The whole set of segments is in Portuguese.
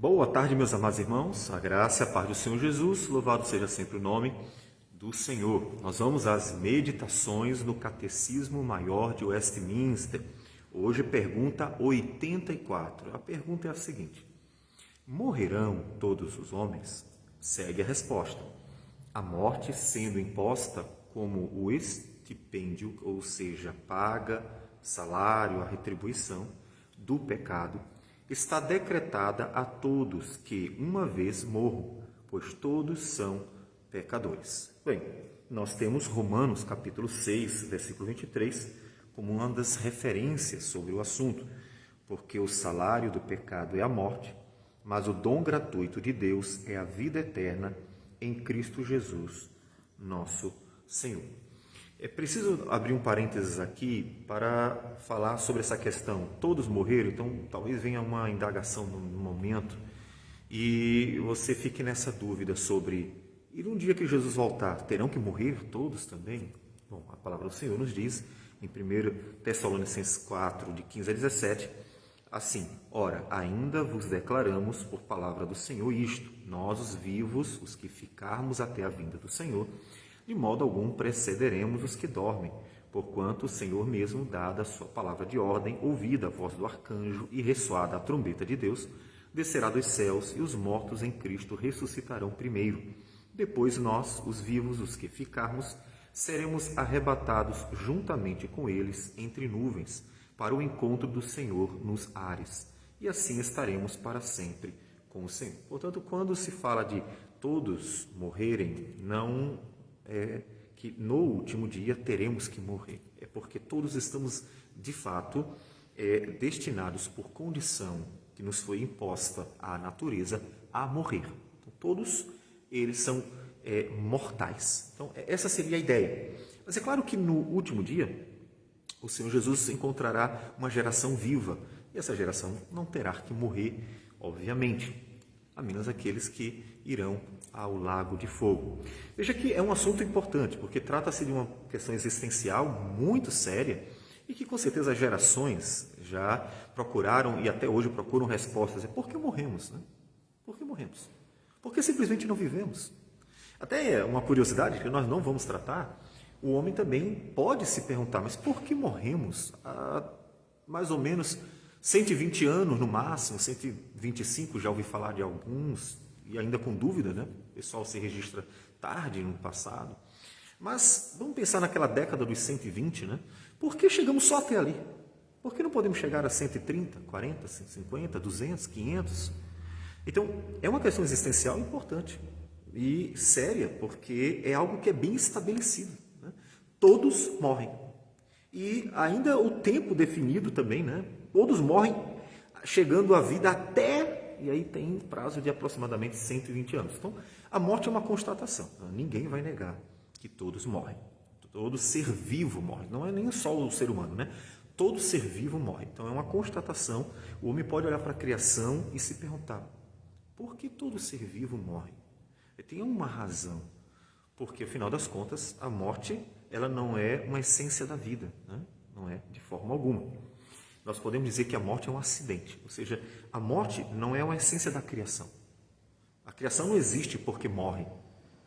Boa tarde, meus amados irmãos, a graça e a paz do Senhor Jesus, louvado seja sempre o nome do Senhor. Nós vamos às meditações no Catecismo Maior de Westminster. Hoje, pergunta 84. A pergunta é a seguinte: morrerão todos os homens? Segue a resposta. A morte sendo imposta como o estipêndio, ou seja, paga, salário, a retribuição do pecado, está decretada a todos que uma vez morram, pois todos são pecadores. Bem, nós temos Romanos capítulo 6, versículo 23, como uma das referências sobre o assunto, porque o salário do pecado é a morte, mas o dom gratuito de Deus é a vida eterna em Cristo Jesus, nosso Senhor. É preciso abrir um parênteses aqui para falar sobre essa questão. Todos morreram, então talvez venha uma indagação no momento e você fique nessa dúvida sobre: e no dia que Jesus voltar, terão que morrer todos também? Bom, a palavra do Senhor nos diz em 1 Tessalonicenses 4, de 15 a 17, assim: ora, ainda vos declaramos por palavra do Senhor isto, nós os vivos, os que ficarmos até a vinda do Senhor, de modo algum precederemos os que dormem, porquanto o Senhor mesmo, dada a sua palavra de ordem, ouvida a voz do arcanjo e ressoada a trombeta de Deus, descerá dos céus e os mortos em Cristo ressuscitarão primeiro. Depois nós, os vivos, os que ficarmos, seremos arrebatados juntamente com eles entre nuvens, para o encontro do Senhor nos ares, e assim estaremos para sempre com o Senhor. Portanto, quando se fala de todos morrerem, não é que no último dia teremos que morrer. É porque todos estamos, de fato, destinados por condição que nos foi imposta à natureza a morrer. Então, todos eles são mortais. Então, essa seria a ideia. Mas é claro que no último dia, o Senhor Jesus encontrará uma geração viva. E essa geração não terá que morrer, obviamente, a menos aqueles que irão ao lago de fogo. Veja que é um assunto importante, porque trata-se de uma questão existencial muito séria e que com certeza as gerações já procuraram e até hoje procuram respostas. É por que morremos? Né? Por que morremos? Por que simplesmente não vivemos? Até uma curiosidade que nós não vamos tratar, o homem também pode se perguntar, mas por que morremos há mais ou menos 120 anos no máximo, 125, já ouvi falar de alguns, e ainda com dúvida, né? O pessoal se registra tarde no passado. Mas vamos pensar naquela década dos 120, né? Por que chegamos só até ali? Por que não podemos chegar a 130, 40, 150, 200, 500? Então, é uma questão existencial importante e séria, porque é algo que é bem estabelecido. Né? Todos morrem. E ainda o tempo definido também, né? Todos morrem chegando à vida até, e aí tem um prazo de aproximadamente 120 anos. Então, a morte é uma constatação. Ninguém vai negar que todos morrem. Todo ser vivo morre. Não é nem só o ser humano, né? Todo ser vivo morre. Então, é uma constatação. O homem pode olhar para a criação e se perguntar: por que todo ser vivo morre? Tem uma razão. Porque, afinal das contas, a morte ela não é uma essência da vida. Né? Não é de forma alguma. Nós podemos dizer que a morte é um acidente, ou seja, a morte não é uma essência da criação. A criação não existe porque morre.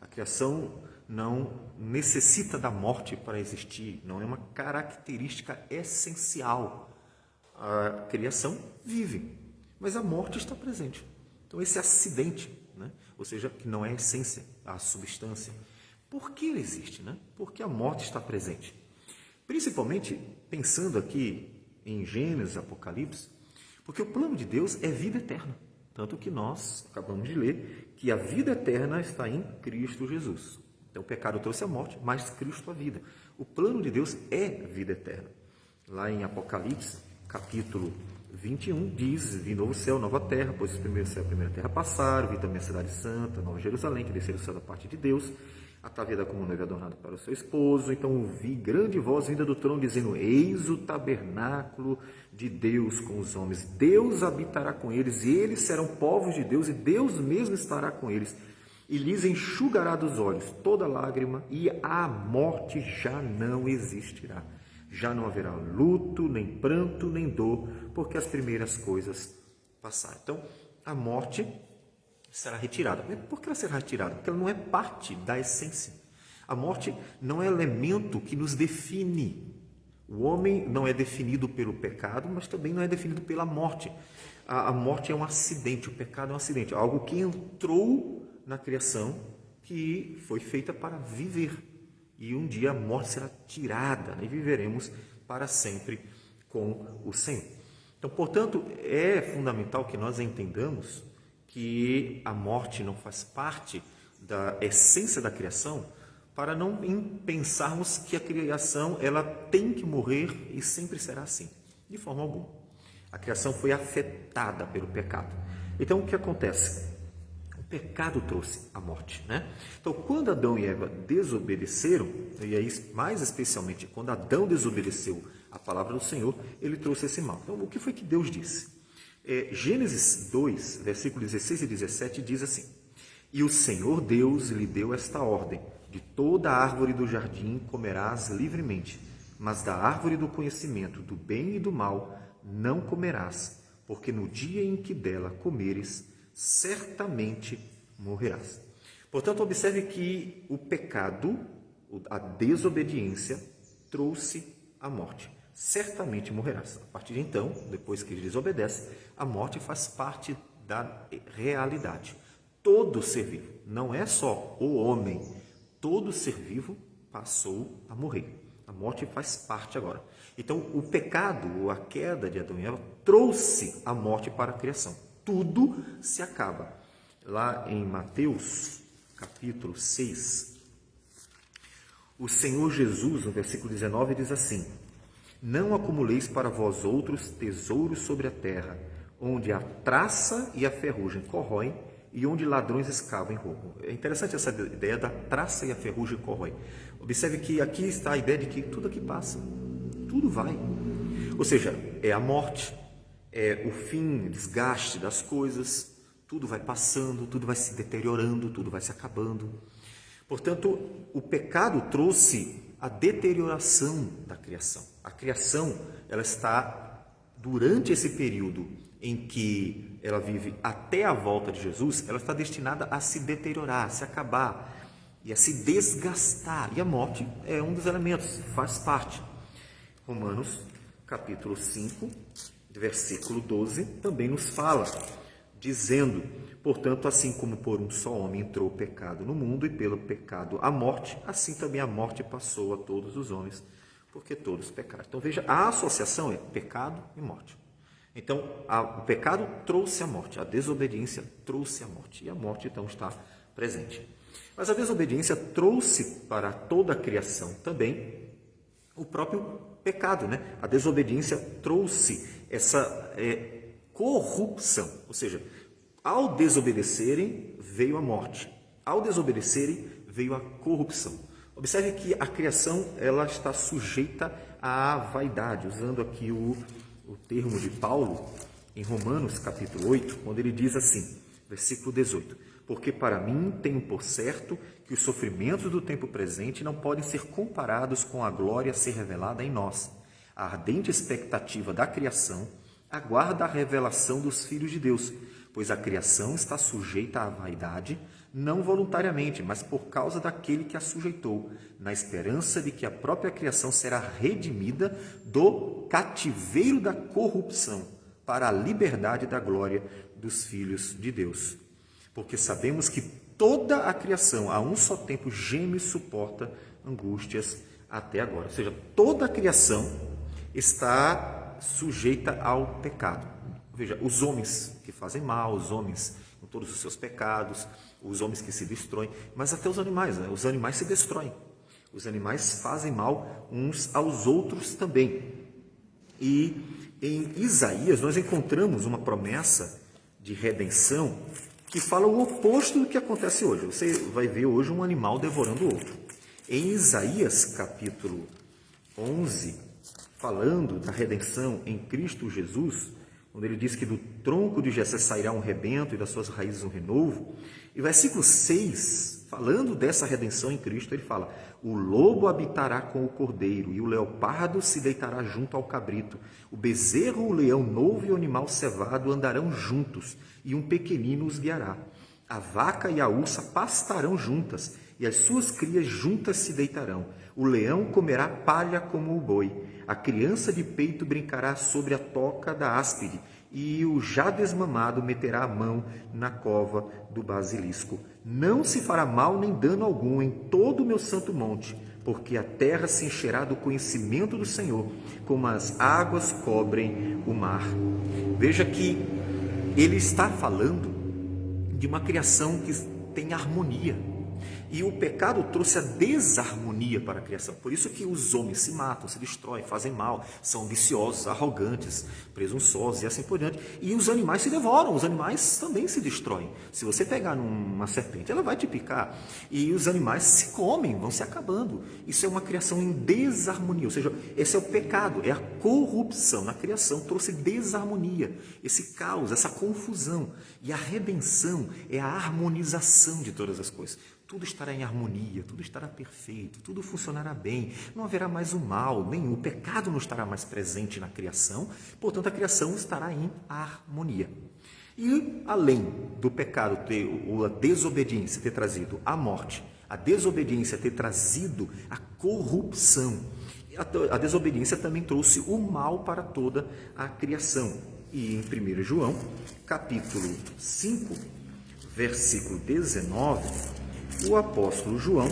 A criação não necessita da morte para existir, não é uma característica essencial. A criação vive, mas a morte está presente. Então esse acidente, né? Ou seja, que não é a essência, a substância. Por que ele existe? Né? Porque a morte está presente. Principalmente pensando aqui em Gênesis, Apocalipse, porque o plano de Deus é vida eterna. Tanto que nós acabamos de ler que a vida eterna está em Cristo Jesus. Então o pecado trouxe a morte, mas Cristo a vida. O plano de Deus é vida eterna. Lá em Apocalipse, capítulo 21, diz: vi novo céu, nova terra, pois o primeiro céu e a primeira terra passaram, vi também a cidade santa, Nova Jerusalém, que desceu do céu da parte de Deus, ataviada como noiva adornada para o seu esposo. Então ouvi grande voz vinda do trono, dizendo: eis o tabernáculo de Deus com os homens. Deus habitará com eles, e eles serão povos de Deus, e Deus mesmo estará com eles. E lhes enxugará dos olhos toda lágrima, e a morte já não existirá. Já não haverá luto, nem pranto, nem dor, porque as primeiras coisas passaram. Então, a morte será retirada. Por que ela será retirada? Porque ela não é parte da essência. A morte não é elemento que nos define. O homem não é definido pelo pecado, mas também não é definido pela morte. A morte é um acidente, o pecado é um acidente, algo que entrou na criação, que foi feita para viver. E um dia a morte será tirada e viveremos para sempre com o Senhor. Então, portanto, é fundamental que nós entendamos que a morte não faz parte da essência da criação, para não pensarmos que a criação ela tem que morrer e sempre será assim. De forma alguma. A criação foi afetada pelo pecado. Então, o que acontece? O pecado trouxe a morte, né? Então, quando Adão e Eva desobedeceram, e aí mais especialmente quando Adão desobedeceu a palavra do Senhor, ele trouxe esse mal. Então, o que foi que Deus disse? Gênesis 2, versículos 16 e 17 diz assim: E o Senhor Deus lhe deu esta ordem: de toda a árvore do jardim comerás livremente, mas da árvore do conhecimento do bem e do mal não comerás, porque no dia em que dela comeres, certamente morrerás. Portanto, observe que o pecado, a desobediência, trouxe a morte. Certamente morrerás. A partir de então, depois que ele desobedece, a morte faz parte da realidade. Todo ser vivo, não é só o homem, todo ser vivo passou a morrer. A morte faz parte agora. Então, o pecado, a queda de Adão e Eva, trouxe a morte para a criação. Tudo se acaba. Lá em Mateus, capítulo 6, o Senhor Jesus, no versículo 19, diz assim: Não acumuleis para vós outros tesouros sobre a terra, onde a traça e a ferrugem corroem, e onde ladrões escavam e roubam. É interessante essa ideia da traça e a ferrugem corroem. Observe que aqui está a ideia de que tudo aqui passa, tudo vai. Ou seja, é a morte, é o fim, o desgaste das coisas, tudo vai passando, tudo vai se deteriorando, tudo vai se acabando. Portanto, o pecado trouxe a deterioração da criação. A criação, ela está, durante esse período em que ela vive até a volta de Jesus, ela está destinada a se deteriorar, a se acabar e a se desgastar. E a morte é um dos elementos, faz parte. Romanos, capítulo 5, versículo 12, também nos fala, dizendo: Portanto, assim como por um só homem entrou o pecado no mundo, e pelo pecado a morte, assim também a morte passou a todos os homens, porque todos pecaram. Então, veja, a associação é pecado e morte. Então, o pecado trouxe a morte, a desobediência trouxe a morte, e a morte, então, está presente. Mas a desobediência trouxe para toda a criação também o próprio pecado, né? A desobediência trouxe essa corrupção, ou seja, ao desobedecerem veio a morte, ao desobedecerem veio a corrupção. Observe que a criação ela está sujeita à vaidade, usando aqui o termo de Paulo em Romanos capítulo 8, quando ele diz assim, versículo 18: Porque para mim tenho por certo que os sofrimentos do tempo presente não podem ser comparados com a glória a ser revelada em nós. A ardente expectativa da criação aguarda a revelação dos filhos de Deus, pois a criação está sujeita à vaidade, não voluntariamente, mas por causa daquele que a sujeitou, na esperança de que a própria criação será redimida do cativeiro da corrupção para a liberdade da glória dos filhos de Deus. Porque sabemos que toda a criação a um só tempo geme e suporta angústias até agora. Ou seja, toda a criação está sujeita ao pecado. Veja, os homens que fazem mal, os homens com todos os seus pecados, os homens que se destroem, mas até os animais, né? Os animais se destroem. Os animais fazem mal uns aos outros também. E em Isaías nós encontramos uma promessa de redenção que fala o oposto do que acontece hoje. Você vai ver hoje um animal devorando o outro. Em Isaías capítulo 11, falando da redenção em Cristo Jesus, quando ele diz que do tronco de Jessé sairá um rebento e das suas raízes um renovo, e versículo 6 falando dessa redenção em Cristo, ele fala: o lobo habitará com o cordeiro, e o leopardo se deitará junto ao cabrito. O bezerro, o leão novo e o animal cevado andarão juntos, e um pequenino os guiará. A vaca e a ursa pastarão juntas, e as suas crias juntas se deitarão. O leão comerá palha como o boi. A criança de peito brincará sobre a toca da áspide, e o já desmamado meterá a mão na cova do basilisco. Não se fará mal nem dano algum em todo o meu santo monte, porque a terra se encherá do conhecimento do Senhor, como as águas cobrem o mar. Veja que ele está falando de uma criação que tem harmonia. E o pecado trouxe a desarmonia para a criação. Por isso que os homens se matam, se destroem, fazem mal, são ambiciosos, arrogantes, presunçosos e assim por diante. E os animais se devoram, os animais também se destroem. Se você pegar numa serpente, ela vai te picar. E os animais se comem, vão se acabando. Isso é uma criação em desarmonia. Ou seja, esse é o pecado, é a corrupção na criação, trouxe desarmonia, esse caos, essa confusão. E a redenção é a harmonização de todas as coisas. Tudo estará em harmonia, tudo estará perfeito, tudo funcionará bem, não haverá mais o mal, nem o pecado não estará mais presente na criação, portanto a criação estará em harmonia. E além do pecado ou a desobediência ter trazido a morte, a desobediência ter trazido a corrupção, a desobediência também trouxe o mal para toda a criação. E em 1 João, capítulo 5, versículo 19, o apóstolo João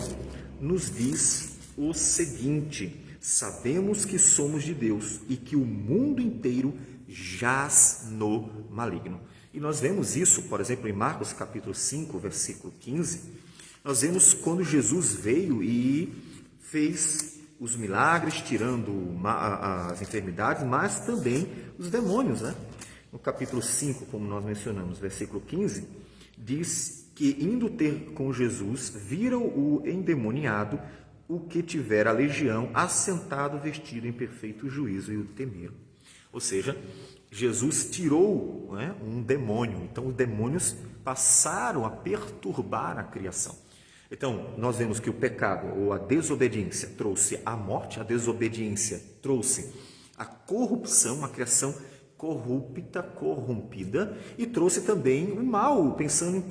nos diz o seguinte: sabemos que somos de Deus e que o mundo inteiro jaz no maligno. E nós vemos isso, por exemplo, em Marcos capítulo 5, versículo 15. Nós vemos quando Jesus veio e fez os milagres, tirando as enfermidades, mas também os demônios, né? No capítulo 5, como nós mencionamos, versículo 15, diz que, indo ter com Jesus, viram o endemoniado, o que tivera a legião, assentado, vestido em perfeito juízo, e o temeram. Ou seja, Jesus tirou, né, um demônio. Então, os demônios passaram a perturbar a criação. Então, nós vemos que o pecado ou a desobediência trouxe a morte, a desobediência trouxe a corrupção, a criação corrupta, corrompida, e trouxe também o mal, pensando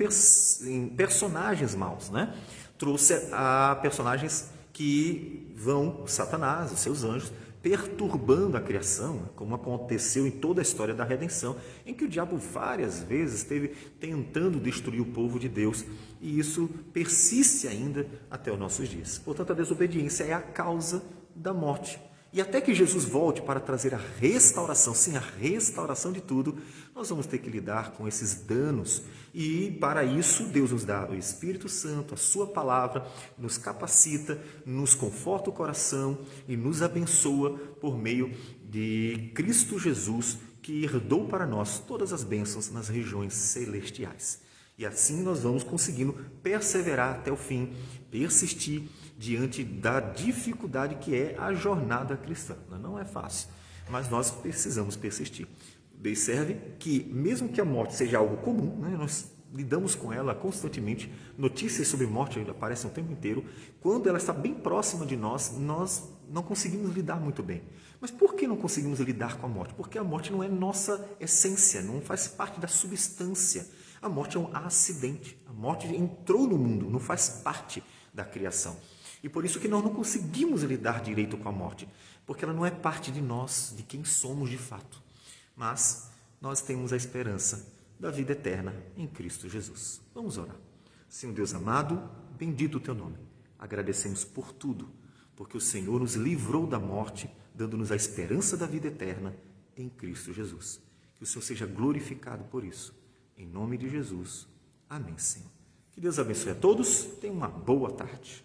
em personagens maus, né? Trouxe a personagens que vão, Satanás, os seus anjos, perturbando a criação, como aconteceu em toda a história da redenção, em que o diabo várias vezes esteve tentando destruir o povo de Deus, e isso persiste ainda até os nossos dias. Portanto, a desobediência é a causa da morte. E até que Jesus volte para trazer a restauração, sim, a restauração de tudo, nós vamos ter que lidar com esses danos. E para isso, Deus nos dá o Espírito Santo, a sua palavra, nos capacita, nos conforta o coração e nos abençoa por meio de Cristo Jesus, que herdou para nós todas as bênçãos nas regiões celestiais. E assim nós vamos conseguindo perseverar até o fim, persistir diante da dificuldade que é a jornada cristã. Não é fácil, mas nós precisamos persistir. Observe que, mesmo que a morte seja algo comum, né, nós lidamos com ela constantemente, notícias sobre morte aparecem o tempo inteiro, quando ela está bem próxima de nós, nós não conseguimos lidar muito bem. Mas por que não conseguimos lidar com a morte? Porque a morte não é nossa essência, não faz parte da substância. A morte é um acidente, a morte entrou no mundo, não faz parte da criação. E por isso que nós não conseguimos lidar direito com a morte, porque ela não é parte de nós, de quem somos de fato. Mas nós temos a esperança da vida eterna em Cristo Jesus. Vamos orar. Senhor Deus amado, bendito o teu nome. Agradecemos por tudo, porque o Senhor nos livrou da morte, dando-nos a esperança da vida eterna em Cristo Jesus. Que o Senhor seja glorificado por isso. Em nome de Jesus. Amém, Senhor. Que Deus abençoe a todos. Tenha uma boa tarde.